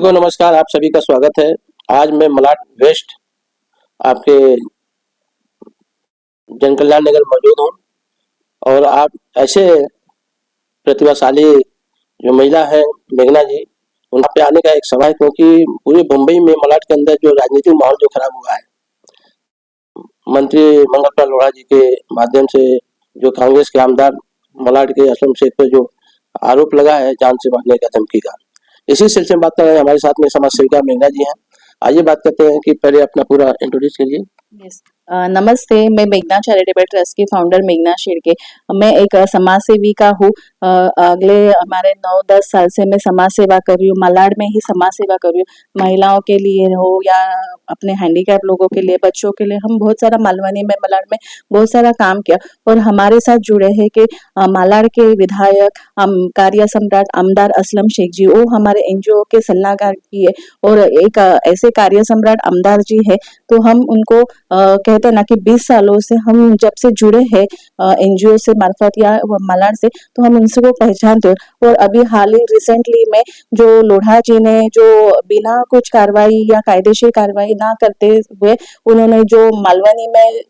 को नमस्कार, आप सभी का स्वागत है। आज मैं मलाड वेस्ट आपके जन कल्याण नगर मौजूद हूँ और आप ऐसे प्रतिभाशाली जो महिला है मेघना जी, उन पे आने का एक समय है क्योंकि पूरे मुंबई में मलाड के अंदर जो राजनीतिक माहौल जो खराब हुआ है, मंत्री मंगल पाल लोढ़ा जी के माध्यम से जो कांग्रेस के आमदार मलाड के असलम शेख पर जो आरोप लगा है जान से मारने का धमकी का, इसी सिलसिले में बात कर रहे हैं। हमारे साथ में समाज सेविका मेघना जी हैं। आइए बात करते हैं कि पहले अपना पूरा इंट्रोड्यूस कीजिए। नमस्ते, मैं मेघना चैरिटेबल ट्रस्ट की फाउंडर मेघना शेरके। मैं एक समाज सेविका हूँ। अगले हमारे 9-10 साल से मैं समाज सेवा कर रही हूँ। मलाड में ही समाज सेवा कर रही हूँ, महिलाओं के लिए हो या अपने हैंडीकैप लोगों के लिए, बच्चों के लिए। हम बहुत सारा मालवनी में, मलाड में बहुत सारा काम किया और हमारे साथ जुड़े हैं कि मलाड के विधायक कार्य सम्राट आमदार असलम शेख जी, वो हमारे एनजीओ के सलाहकार की है और एक ऐसे कार्य सम्राट आमदार जी है। तो हम उनको कहते हैं ना कि 20 सालों से हम जब से जुड़े हैं एनजीओ से मार्फत या मलाड से, तो हम उनको पहचानते हैं। और अभी हाल ही रिसेंटली में जो लोढ़ा जी ने जो बिना कुछ कार्रवाई या कायदेशीर कार्रवाई ना करते हुए उन्होंने जो मालवनी में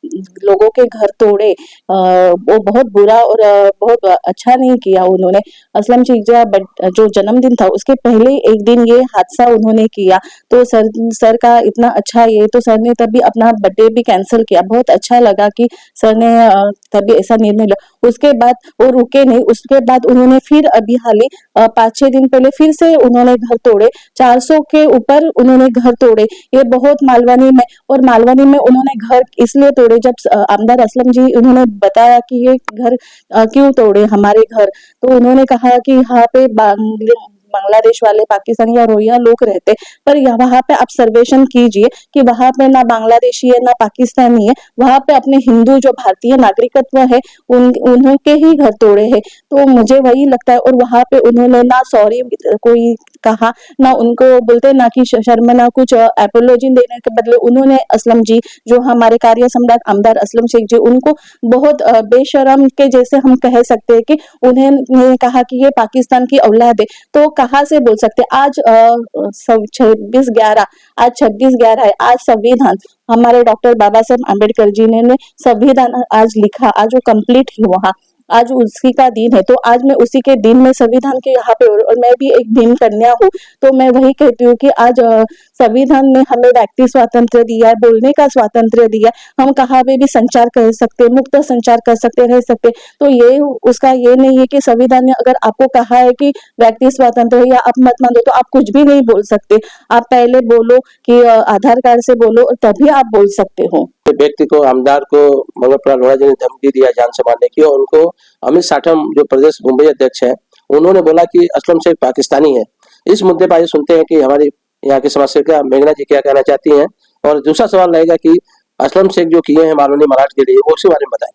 लोगों के घर तोड़े, वो बहुत बुरा और बहुत अच्छा नहीं किया उन्होंने। असलम शेख जो जन्मदिन था उसके पहले एक दिन ये हादसा उन्होंने किया, तो सर का इतना अच्छा, ये तो सर ने तभी अपना बर्थडे भी कैंसिल किया। बहुत अच्छा लगा कि सर ने तभी ऐसा निर्णय लिया। उसके बाद वो रुके नहीं, उसके बाद उन्होंने फिर अभी हाल ही 5-6 दिन पहले फिर से उन्होंने घर तोड़े। 400 के ऊपर उन्होंने घर तोड़े। ये बहुत मालवनी में, और मालवनी में उन्होंने घर इसलिए तोड़े, जब आमदार असलम जी उन्होंने बताया कि ये घर क्यों तोड़े हमारे घर, तो उन्होंने कहा कि यहाँ पे बांग्लादेश वाले, पाकिस्तानी या रोहिंग्या लोग रहते, पर वहां पे आप सर्वेक्षण कीजिए कि वहां पे ना बांग्लादेशी है ना पाकिस्तानी है, वहां पे अपने हिंदू जो भारतीय नागरिकत्व है उनके ही घर तोड़े हैं। तो मुझे वही लगता है। और वहां पे उन्होंने ना सॉरी कोई कहा, ना उनको बोलते ना कि शर्मना कुछ एपोलॉजी देने के बदले उन्होंने असलम जी, जो हमारे कार्य सम्राट आमदार असलम शेख जी, उनको बहुत बेशरम के जैसे हम कह सकते हैं कि उन्हें कहा कि ये पाकिस्तान की औलाद है। तो कहाँ से बोल सकते? आज 26/11, आज 26/11 है। आज संविधान हमारे डॉक्टर बाबा साहब आम्बेडकर जी ने संविधान आज लिखा, आज वो कंप्लीट हुआ, आज उसी का दिन है। तो आज मैं उसी के दिन में संविधान के यहाँ पे, और मैं भी एक भीम कन्या हूँ, तो मैं वही कहती हूँ कि आज संविधान ने हमें व्यक्ति स्वातंत्र दिया है, बोलने का स्वातंत्र दिया है, हम कहाँ पे भी संचार कर सकते, मुक्त संचार कर सकते, रह सकते। तो ये उसका ये नहीं है कि संविधान ने अगर आपको कहा है कि व्यक्ति स्वतंत्र है या आप मत मानो, तो आप कुछ भी नहीं बोल सकते। आप पहले बोलो कि आधार कार्ड से बोलो, तभी आप बोल सकते हो। व्यक्ति को, आमदार को मंगल पाल लोढ़ा जी ने धमकी दिया जान से मारने की, और उनको अमित साठम जो प्रदेश मुंबई अध्यक्ष है, उन्होंने बोला कि असलम शेख पाकिस्तानी है। इस मुद्दे पर आइए सुनते हैं कि हमारी यहाँ की समाज सेविका मेघना जी क्या कहना चाहती हैं। और दूसरा सवाल रहेगा कि असलम शेख जो किए हैं मालवनी मलाड के लिए, वो उसी बारे में बताएं।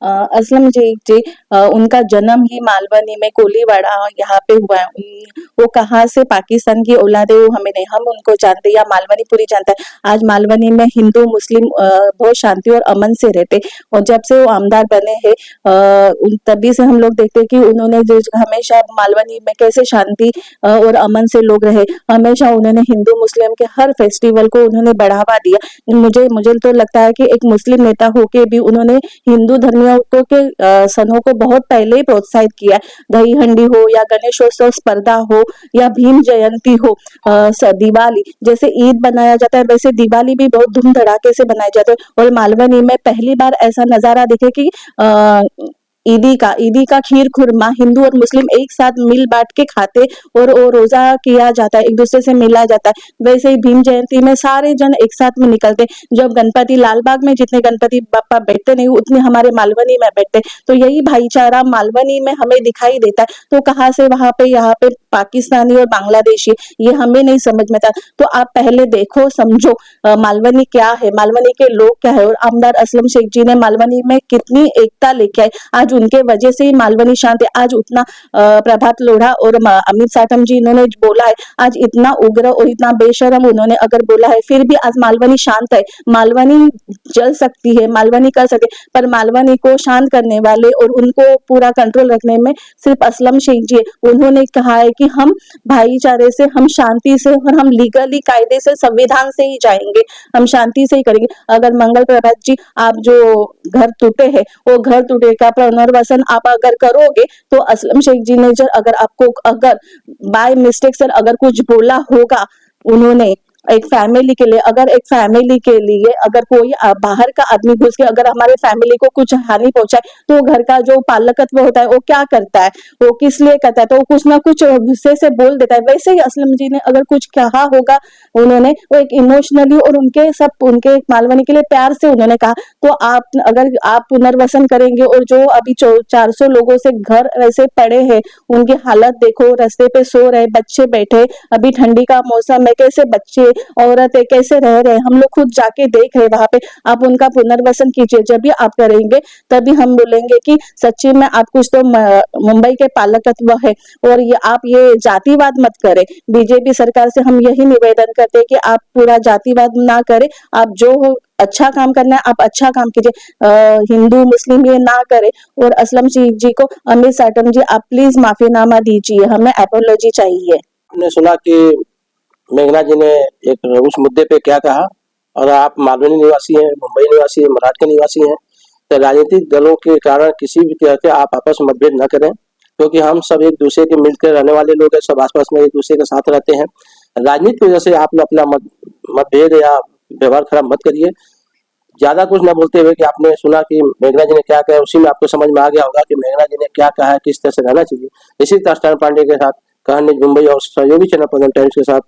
असलम जी उनका जन्म ही मालवनी में कोलीवाड़ा यहाँ पे हुआ है। वो कहाँ से पाकिस्तान की औलाद है वो हमें नहीं, हम उनको जानते या मालवनी पूरी जानता है। आज मालवनी में हिंदू मुस्लिम बहुत शांति और अमन से रहते, और जब से वो आमदार बने हैं तभी से हम लोग देखते कि उन्होंने जो हमेशा मालवनी में कैसे शांति और अमन से लोग रहे। हमेशा उन्होंने हिंदू मुस्लिम के हर फेस्टिवल को उन्होंने बढ़ावा दिया। मुझे तो लगता है कि एक मुस्लिम नेता होके भी उन्होंने हिंदू धर्मियों के सनों को बहुत पहले ही प्रोत्साहित किया। दही हंडी हो या गणेशोत्सव स्पर्धा हो या भीम जयंती हो, दिवाली जैसे ईद बनाया जाता है, वैसे दिवाली भी बहुत धूम धड़ाके से बनाए जाते हैं। और मालवनी में पहली बार ऐसा नजारा दिखे कि ईदी का खीर खुरमा हिंदू और मुस्लिम एक साथ मिल बांट के खाते, और वो रोजा किया जाता है, एक दूसरे से मिला जाता है। वैसे ही भीम जयंती में सारे जन एक साथ में निकलते। जब गणपति लालबाग में जितने गणपति बापा बैठते नहीं, उतने हमारे मालवनी में बैठते। तो यही भाईचारा मालवनी में हमें दिखाई देता है। तो कहाँ से वहां पे यहाँ पे पाकिस्तानी और बांग्लादेशी, ये हमें नहीं समझ में था। तो आप पहले देखो, समझो मालवनी क्या है, मालवनी के लोग क्या है, और आमदार असलम शेख जी ने मालवनी में कितनी एकता लेके आए। आज आज उनके वजह से ही मालवनी शांत है। आज उतना प्रभात लोढ़ा और अमित साटम जी इन्होंने बोला है, आज इतना उग्र और इतना बेशरम उन्होंने अगर बोला है, फिर भी आज मालवनी शांत है। मालवनी जल सकती है, मालवनी कर सकती है, पर मालवनी को शांत करने वाले और उनको पूरा कंट्रोल रखने में सिर्फ असलम शेख जी है। उन्होंने कहा है कि हम भाईचारे से, हम शांति से और हम लीगली कायदे से, संविधान से ही जाएंगे, हम शांति से ही करेंगे। अगर मंगल प्रभात जी आप जो घर टूटे हैं वो घर टूटे का पुनर्वसन आप अगर करोगे तो असलम शेख जी ने अगर आपको अगर बाय मिस्टेक सर अगर कुछ बोला होगा उन्होंने एक फैमिली के लिए, अगर एक फैमिली के लिए अगर कोई बाहर का आदमी घुस के अगर हमारे फैमिली को कुछ हानि पहुंचाए तो घर का जो पालकत्व होता है वो क्या करता है, वो किस लिए करता है, तो वो कुछ ना कुछ गुस्से से बोल देता है। वैसे ही असलम जी ने अगर कुछ कहा होगा उन्होंने, वो एक इमोशनली और उनके मालवनी के लिए प्यार से उन्होंने कहा। तो आप अगर आप पुनर्वसन करेंगे और जो अभी 400 लोगों से घर ऐसे पड़े हैं, उनकी हालत देखो, रास्ते पे सो रहे बच्चे बैठे, अभी ठंडी का मौसम है, कैसे बच्चे औरतें कैसे रह रहे, हम लोग खुद जाके देख रहे वहां पे। आप उनका पुनर्वसन कीजिए, जब भी आप करेंगे तभी हम बोलेंगे कि सच्ची में आप कुछ तो मुंबई के पालकत्व है। और ये आप ये जातिवाद मत करें। बीजेपी सरकार से हम यही निवेदन करते हैं कि आप पूरा जातिवाद ना करें, आप जो अच्छा काम करना है आप अच्छा काम कीजिए, हिंदू मुस्लिम ये ना करे। और असलम शेख जी को, अमित साटम जी आप प्लीज माफीनामा दीजिए, हमें एपोलॉजी चाहिए। हमने सुना कि मेघना जी ने एक उस मुद्दे पे क्या कहा, और आप मालवनी निवासी हैं, मुंबई निवासी हैं, मराठ के निवासी हैं, तो राजनीतिक दलों के कारण किसी भी तरह के आप आपस में मतभेद न करें, क्योंकि हम सब एक दूसरे के मिलकर रहने वाले लोग हैं, सब आसपास में एक दूसरे के साथ रहते हैं। राजनीति की वजह से आप लोग अपना मतभेद या व्यवहार खराब मत करिए। ज्यादा कुछ न बोलते हुए कि आपने सुना कि मेघना जी ने क्या कहा, उसी में आपको समझ में आ गया होगा कि मेघना जी ने क्या कहा है, किस तरह से रहना चाहिए। इसी तरह स्टार पांडे के साथ, कहानी मुंबई और सहयोगी चैनल पंजाब टाइम्स के साथ